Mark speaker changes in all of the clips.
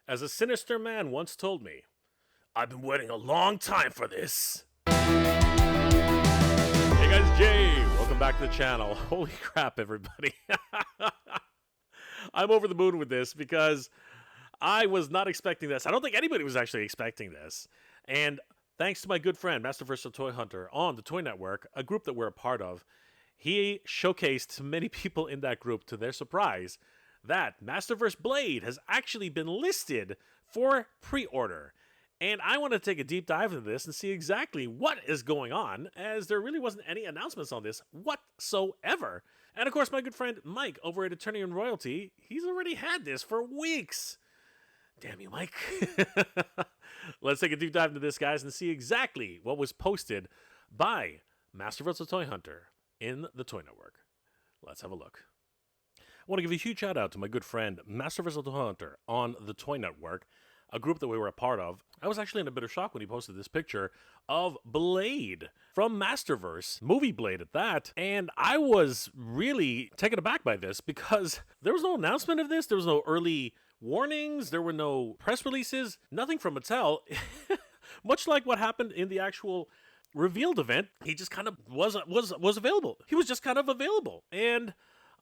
Speaker 1: As a sinister man once told me, I've been waiting a long time for this. Hey guys, Jay! Welcome back to the channel. Holy crap, everybody. I'm over the moon with this because I was not expecting this. I don't think anybody was actually expecting this. And thanks to my good friend, Masterverse Toy Hunter, on the Toy Network, a group that we're a part of, he showcased to many people in that group, to their surprise, that Masterverse Blade has actually been listed for pre-order. And I want to take a deep dive into this and see exactly what is going on, as there really wasn't any announcements on this whatsoever. And of course, my good friend Mike over at Attorney and Royalty, he's already had this for weeks. Damn you, Mike. Let's take a deep dive into this, guys, and see exactly what was posted by Masterverse Toy Hunter in the Toy Network. Let's have a look. I want to give a huge shout out to my good friend Masterverse Toy Hunter on the Toy Network, a group that we were a part of. I was actually in a bit of shock when he posted this picture of Blade from Masterverse, Movie Blade at that, and I was really taken aback by this because there was no announcement of this, there was no early warnings, there were no press releases, nothing from Mattel. Much like what happened in the actual revealed event, he just kind of was available. He was just kind of available, and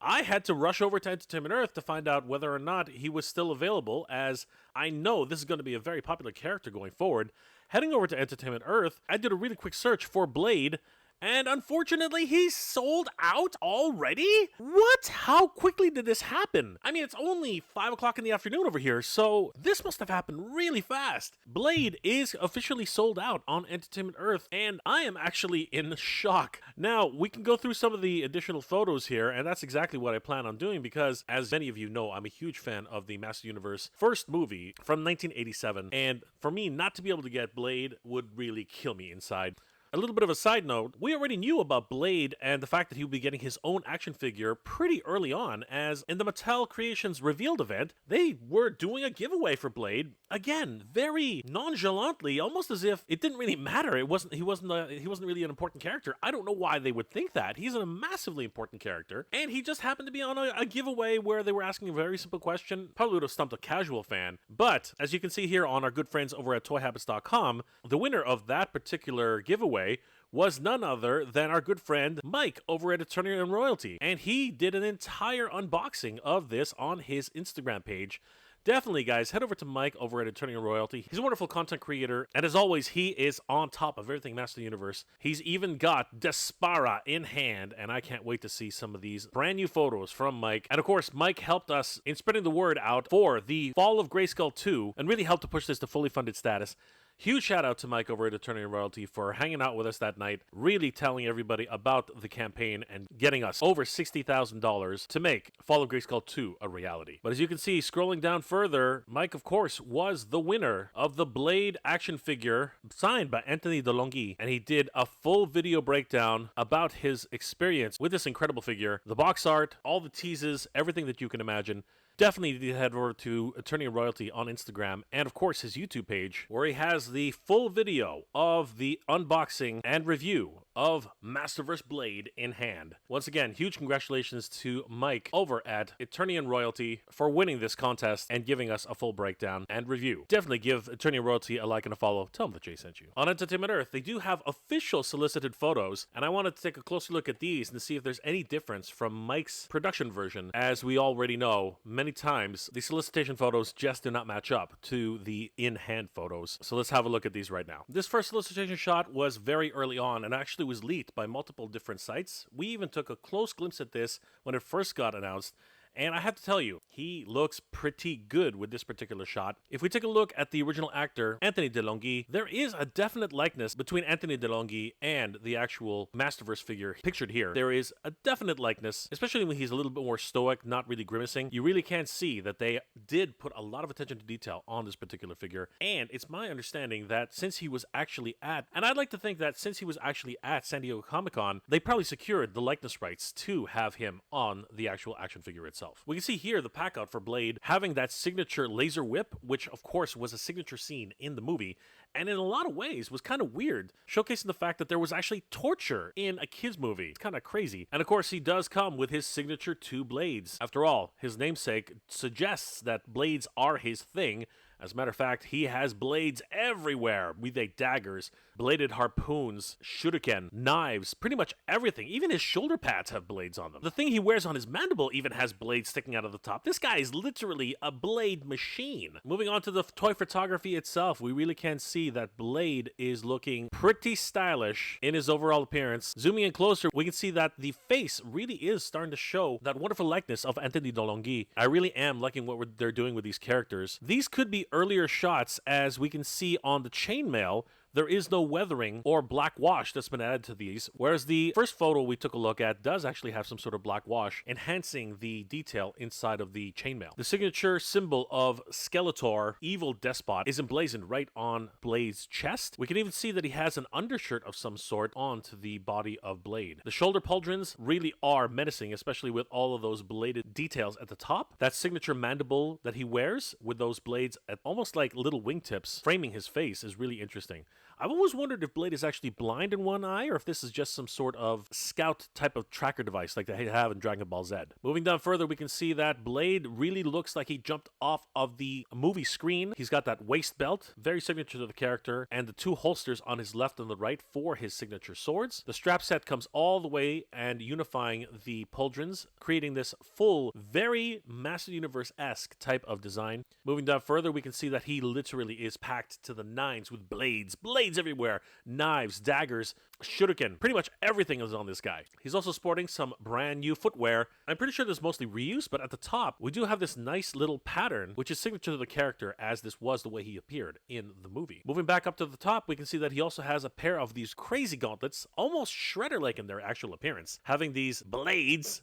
Speaker 1: I had to rush over to Entertainment Earth to find out whether or not he was still available, as I know this is going to be a very popular character going forward. Heading over to Entertainment Earth, I did a really quick search for Blade, and unfortunately, he's sold out already? What? How quickly did this happen? I mean, it's only 5 o'clock in the afternoon over here, so this must have happened really fast. Blade is officially sold out on Entertainment Earth, and I am actually in shock. Now, we can go through some of the additional photos here, and that's exactly what I plan on doing because, as many of you know, I'm a huge fan of the Master Universe first movie from 1987, and for me not to be able to get Blade would really kill me inside. A little bit of a side note, we already knew about Blade and the fact that he would be getting his own action figure pretty early on, as in the Mattel Creations revealed event, they were doing a giveaway for Blade. Again, very nonchalantly, almost as if it didn't really matter. He wasn't really an important character. I don't know why they would think that. He's a massively important character, and he just happened to be on a giveaway where they were asking a very simple question. Probably would have stumped a casual fan. But as you can see here on our good friends over at ToyHabits.com, the winner of that particular giveaway was none other than our good friend Mike over at Attorney and Royalty, and he did an entire unboxing of this on his Instagram page. Definitely, guys, head over to Mike over at Attorney and Royalty. He's a wonderful content creator, and as always, he is on top of everything Master Universe. He's even got Despara in hand, and I can't wait to see some of these brand new photos from Mike. And of course, Mike helped us in spreading the word out for the Fall of Grayskull 2, and really helped to push this to fully funded status. Huge shout out to Mike over at Attorney and Royalty for hanging out with us that night, really telling everybody about the campaign and getting us over $60,000 to make Fall of Grayskull 2 a reality. But as you can see, scrolling down further, Mike, of course, was the winner of the Blade action figure signed by Anthony DeLonghi, and he did a full video breakdown about his experience with this incredible figure, the box art, all the teases, everything that you can imagine. Definitely need to head over to Attorney and Royalty on Instagram and, of course, his YouTube page, where he has the full video of the unboxing and review of Masterverse Blade in hand. Once again, huge congratulations to Mike over at Attorney and Royalty for winning this contest and giving us a full breakdown and review. Definitely give Attorney and Royalty a like and a follow. Tell them that Jay sent you. On Entertainment Earth, they do have official solicited photos, and I wanted to take a closer look at these and see if there's any difference from Mike's production version. As we already know, many times the solicitation photos just do not match up to the in-hand photos. So let's have a look at these right now. This first solicitation shot was very early on and actually was leaked by multiple different sites. We even took a close glimpse at this when it first got announced, and I have to tell you, he looks pretty good with this particular shot. If we take a look at the original actor, Anthony DeLonghi, there is a definite likeness between Anthony DeLonghi and the actual Masterverse figure pictured here. There is a definite likeness, especially when he's a little bit more stoic, not really grimacing. You really can see that they did put a lot of attention to detail on this particular figure, and it's my understanding that since he was actually at, and I'd like to think that since he was actually at San Diego Comic-Con, they probably secured the likeness rights to have him on the actual action figure itself. We can see here the pack out for Blade having that signature laser whip, which of course was a signature scene in the movie, and in a lot of ways was kind of weird, showcasing the fact that there was actually torture in a kid's movie. It's kind of crazy. And of course, he does come with his signature 2 blades. After all, his namesake suggests that blades are his thing, As a matter of fact, he has blades everywhere, be they daggers, bladed harpoons, shuriken, knives, pretty much everything. Even his shoulder pads have blades on them. The thing he wears on his mandible even has blades sticking out of the top. This guy is literally a blade machine. Moving on to the toy photography itself, we really can see that Blade is looking pretty stylish in his overall appearance. Zooming in closer, we can see that the face really is starting to show that wonderful likeness of Anthony Delonghi. I really am liking what they're doing with these characters. These could be earlier shots, as we can see on the chainmail. There is no weathering or black wash that's been added to these, whereas the first photo we took a look at does actually have some sort of black wash, enhancing the detail inside of the chainmail. The signature symbol of Skeletor, Evil Despot, is emblazoned right on Blade's chest. We can even see that he has an undershirt of some sort onto the body of Blade. The shoulder pauldrons really are menacing, especially with all of those bladed details at the top. That signature mandible that he wears with those blades at almost like little wingtips framing his face is really interesting. I've always wondered if Blade is actually blind in one eye, or if this is just some sort of scout type of tracker device like they have in Dragon Ball Z. Moving down further, we can see that Blade really looks like he jumped off of the movie screen. He's got that waist belt, very signature to the character, and the two holsters on his left and the right for his signature swords. The strap set comes all the way and unifying the pauldrons, creating this full, very Master Universe-esque type of design. Moving down further, we can see that he literally is packed to the nines with blades everywhere, knives, daggers, shuriken, pretty much everything is on this guy. He's also sporting some brand new footwear. I'm pretty sure this is mostly reused, but at the top, we do have this nice little pattern, which is signature to the character, as this was the way he appeared in the movie. Moving back up to the top, we can see that he also has a pair of these crazy gauntlets, almost Shredder-like in their actual appearance, having these blades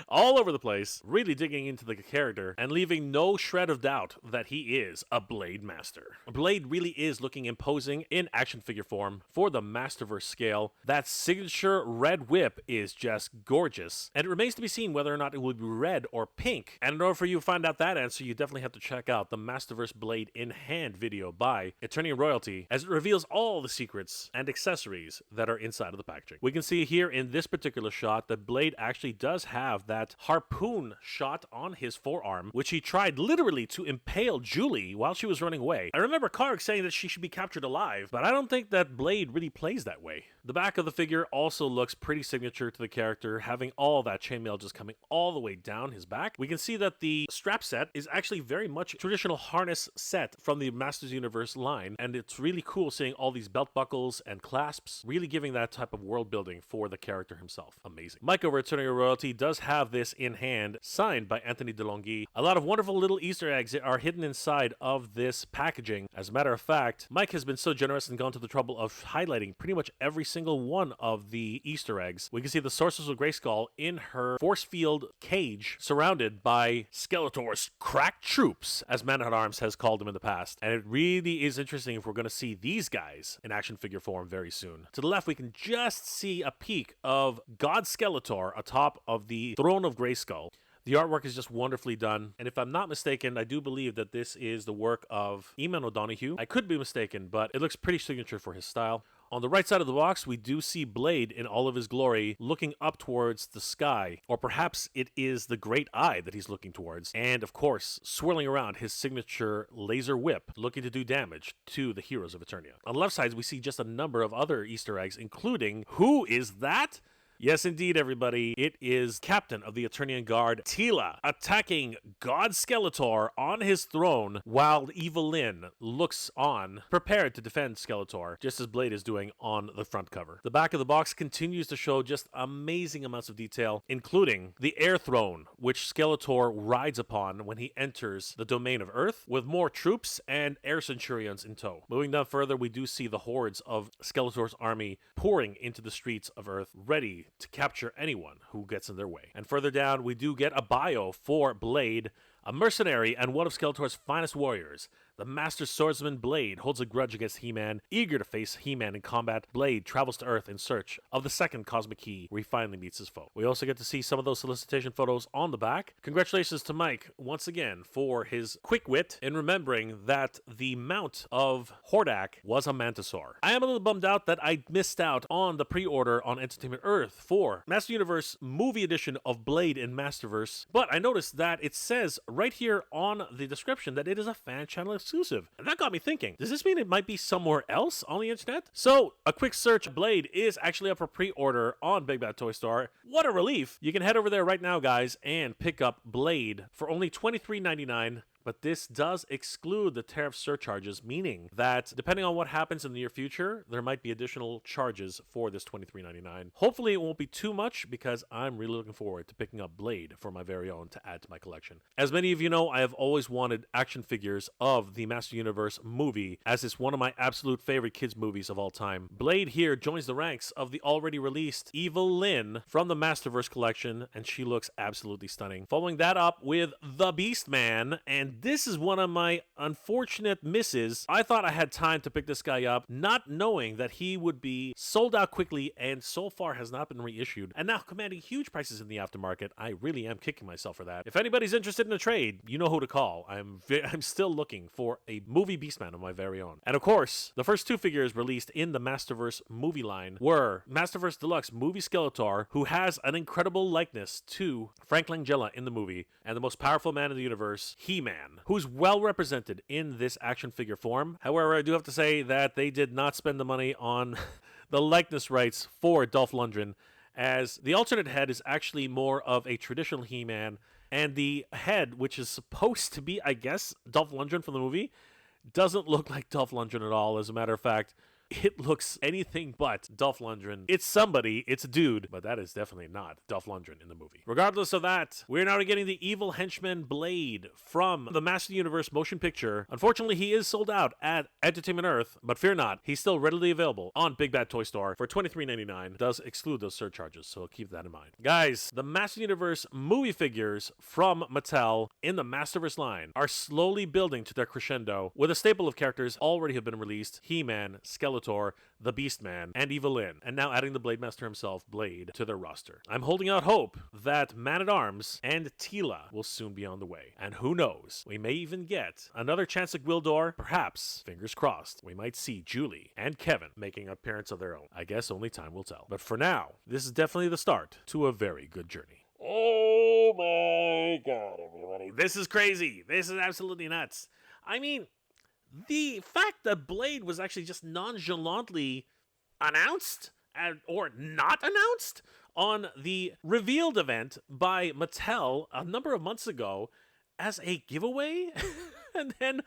Speaker 1: all over the place, really digging into the character and leaving no shred of doubt that he is a Blade Master. Blade really is looking imposing in action figure form for the Masterverse scale. That signature red whip is just gorgeous, and it remains to be seen whether or not it will be red or pink. And in order for you to find out that answer, you definitely have to check out the Masterverse Blade in Hand video by Eternian Royalty, as it reveals all the secrets and accessories that are inside of the packaging. We can see here in this particular shot that Blade actually does have that harpoon shot on his forearm, which he tried literally to impale Julie while she was running away. I remember Karg saying that she should be captured alive, but I don't think that Blade really plays that way. The back of the figure also looks pretty signature to the character, having all that chainmail just coming all the way down his back. We can see that the strap set is actually very much a traditional harness set from the Masters Universe line, and it's really cool seeing all these belt buckles and clasps, really giving that type of world building for the character himself. Amazing. Mike over at Eternian Royalty does have this in hand, signed by Anthony Delonghi. A lot of wonderful little Easter eggs are hidden inside of this packaging. As a matter of fact, Mike has been so generous and gone to the trouble of highlighting pretty much every single one of the Easter eggs. We can see the Sorceress of Grayskull in her force field cage, surrounded by Skeletor's crack troops, as Man-at-Arms has called them in the past. And it really is interesting if we're going to see these guys in action figure form very soon. To the left, we can just see a peek of God Skeletor atop of the throne of Grayskull. The artwork is just wonderfully done, and if I'm not mistaken, I do believe that this is the work of Eamon O'Donoghue. I could be mistaken, but it looks pretty signature for his style. On the right side of the box, we do see Blade in all of his glory looking up towards the sky, or perhaps it is the great eye that he's looking towards, and of course, swirling around his signature laser whip, looking to do damage to the heroes of Eternia. On the left side, we see just a number of other Easter eggs, including, who is that? Yes, indeed, everybody. It is Captain of the Eternian Guard, Teela, attacking God Skeletor on his throne while Evil Lyn looks on, prepared to defend Skeletor, just as Blade is doing on the front cover. The back of the box continues to show just amazing amounts of detail, including the Air Throne, which Skeletor rides upon when he enters the domain of Earth, with more troops and air centurions in tow. Moving down further, we do see the hordes of Skeletor's army pouring into the streets of Earth, ready to capture anyone who gets in their way. And further down, we do get a bio for Blade, a mercenary and one of Skeletor's finest warriors. The Master Swordsman Blade holds a grudge against He-Man. Eager to face He-Man in combat, Blade travels to Earth in search of the second cosmic key, where he finally meets his foe. We also get to see some of those solicitation photos on the back. Congratulations to Mike, once again, for his quick wit in remembering that the mount of Hordak was a Mantisaur. I am a little bummed out that I missed out on the pre-order on Entertainment Earth for Master Universe Movie Edition of Blade in Masterverse, but I noticed that it says right here on the description that it is a fan channel exclusive. And that got me thinking, does this mean it might be somewhere else on the internet? So, a quick search, Blade is actually up for pre-order on Big Bad Toy Store. What a relief! You can head over there right now, guys, and pick up Blade for only $23.99. But this does exclude the tariff surcharges, meaning that depending on what happens in the near future, there might be additional charges for this $23.99. Hopefully it won't be too much, because I'm really looking forward to picking up Blade for my very own to add to my collection. As many of you know, I have always wanted action figures of the Master Universe movie, as it's one of my absolute favorite kids movies of all time. Blade here joins the ranks of the already released Evil Lyn from the Masterverse collection, and she looks absolutely stunning. Following that up with the Beastman, and this is one of my unfortunate misses. I thought I had time to pick this guy up, not knowing that he would be sold out quickly, and so far has not been reissued, and now commanding huge prices in the aftermarket. I really am kicking myself for that. If anybody's interested in a trade, you know who to call. I'm still looking for a movie Beastman of my very own. And of course, the first two figures released in the Masterverse movie line were Masterverse Deluxe Movie Skeletor, who has an incredible likeness to Frank Langella in the movie, and the most powerful man in the universe, He-Man, who's well represented in this action figure form. However, I do have to say that they did not spend the money on the likeness rights for Dolph Lundgren, as the alternate head is actually more of a traditional He-Man, and the head, which is supposed to be, I guess, Dolph Lundgren from the movie, doesn't look like Dolph Lundgren at all. As a matter of fact, it looks anything but Dolph Lundgren. It's somebody, it's a dude, but that is definitely not Dolph Lundgren in the movie. Regardless of that, we're now getting the evil henchman Blade from the Master Universe motion picture. Unfortunately, he is sold out at Entertainment Earth, but fear not, he's still readily available on Big Bad Toy Store for $23.99. Does exclude those surcharges, so keep that in mind. Guys, the Master Universe movie figures from Mattel in the Masterverse line are slowly building to their crescendo, with a staple of characters already have been released: He-Man, Skeletor, the Beastman, and Evil Lyn, and now adding the Blade Master himself, Blade, to their roster. I'm holding out hope that Man-at-Arms and Teela will soon be on the way. And who knows, we may even get another chance at Gwildor. Perhaps, fingers crossed, we might see Julie and Kevin making an appearance of their own. I guess only time will tell. But for now, this is definitely the start to a very good journey. Oh my god, everybody. This is crazy. This is absolutely nuts. I mean, the fact that Blade was actually just nonchalantly announced or not announced on the revealed event by Mattel a number of months ago as a giveaway, and then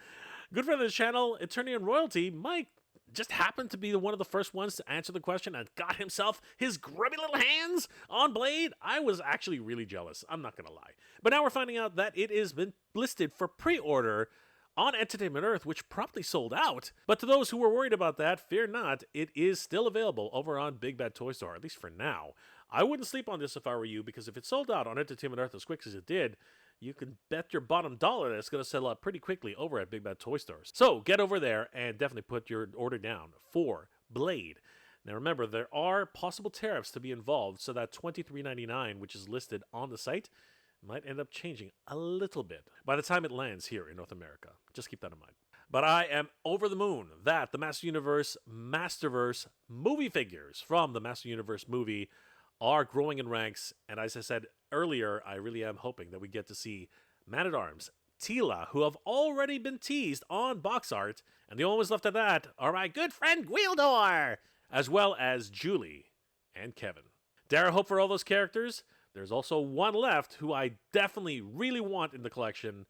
Speaker 1: good friend of the channel, Attorney on Royalty, Mike, just happened to be one of the first ones to answer the question and got himself his grubby little hands on Blade. I was actually really jealous, I'm not gonna lie. But now we're finding out that it has been listed for pre-order on Entertainment Earth, which promptly sold out. But to those who were worried about that, fear not, it is still available over on Big Bad Toy Store, at least for now. I wouldn't sleep on this if I were you, because if it sold out on Entertainment Earth as quick as it did, you can bet your bottom dollar that it's going to sell out pretty quickly over at Big Bad Toy Stores. So get over there and definitely put your order down for Blade. Now remember, there are possible tariffs to be involved, so that $23.99, which is listed on the site, might end up changing a little bit by the time it lands here in North America. Just keep that in mind. But I am over the moon that the Master Universe Masterverse movie figures from the Master Universe movie are growing in ranks. And as I said earlier, I really am hoping that we get to see Man-at-Arms, Teela, who have already been teased on box art, and the only ones left of that are my good friend Gwildor, as well as Julie and Kevin. Dare I hope for all those characters? There's also one left who I definitely really want in the collection.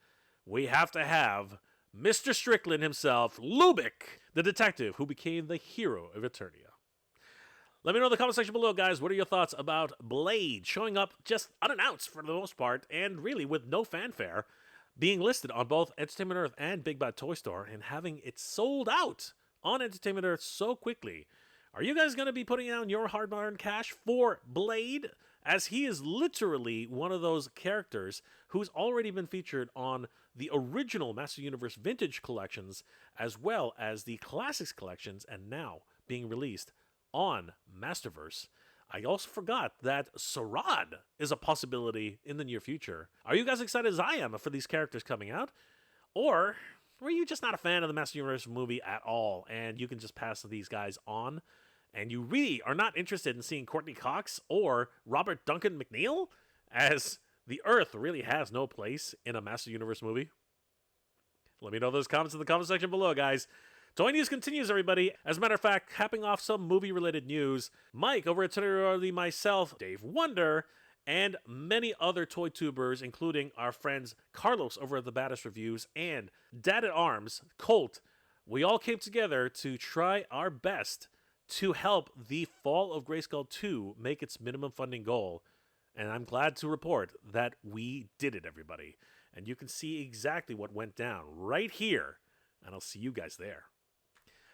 Speaker 1: We have to have Mr. Strickland himself, Lubick, the detective who became the hero of Eternia. Let me know in the comment section below, guys. What are your thoughts about Blade showing up just unannounced for the most part, and really with no fanfare, being listed on both Entertainment Earth and Big Bad Toy Store, and having it sold out on Entertainment Earth so quickly? Are you guys going to be putting down your hard-earned cash for Blade? as he is literally one of those characters who's already been featured on the original Master Universe Vintage collections, as well as the Classics collections, and now being released on Masterverse. I also forgot that Sarad is a possibility in the near future. Are you guys excited as I am for these characters coming out? Or were you just not a fan of the Master Universe movie at all, and you can just pass these guys on, and you really are not interested in seeing Courtney Cox or Robert Duncan McNeil, as the Earth really has no place in a Master Universe movie? Let me know those comments in the comment section below, guys. Toy News continues, everybody. As a matter of fact, capping off some movie-related news, Mike over at Twitter, myself, Dave Wonder, and many other toy tubers, including our friends Carlos over at the Baddest Reviews and Dad at Arms, Colt, we all came together to try our best to help the Fall of Grayskull 2 make its minimum funding goal. And I'm glad to report that we did it, everybody. And you can see exactly what went down right here. And I'll see you guys there.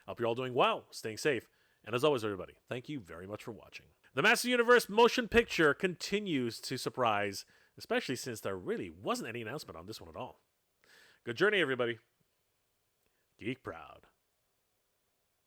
Speaker 1: Hope you're all doing well, staying safe. And as always, everybody, thank you very much for watching. The Master Universe motion picture continues to surprise, especially since there really wasn't any announcement on this one at all. Good journey, everybody. Geek proud.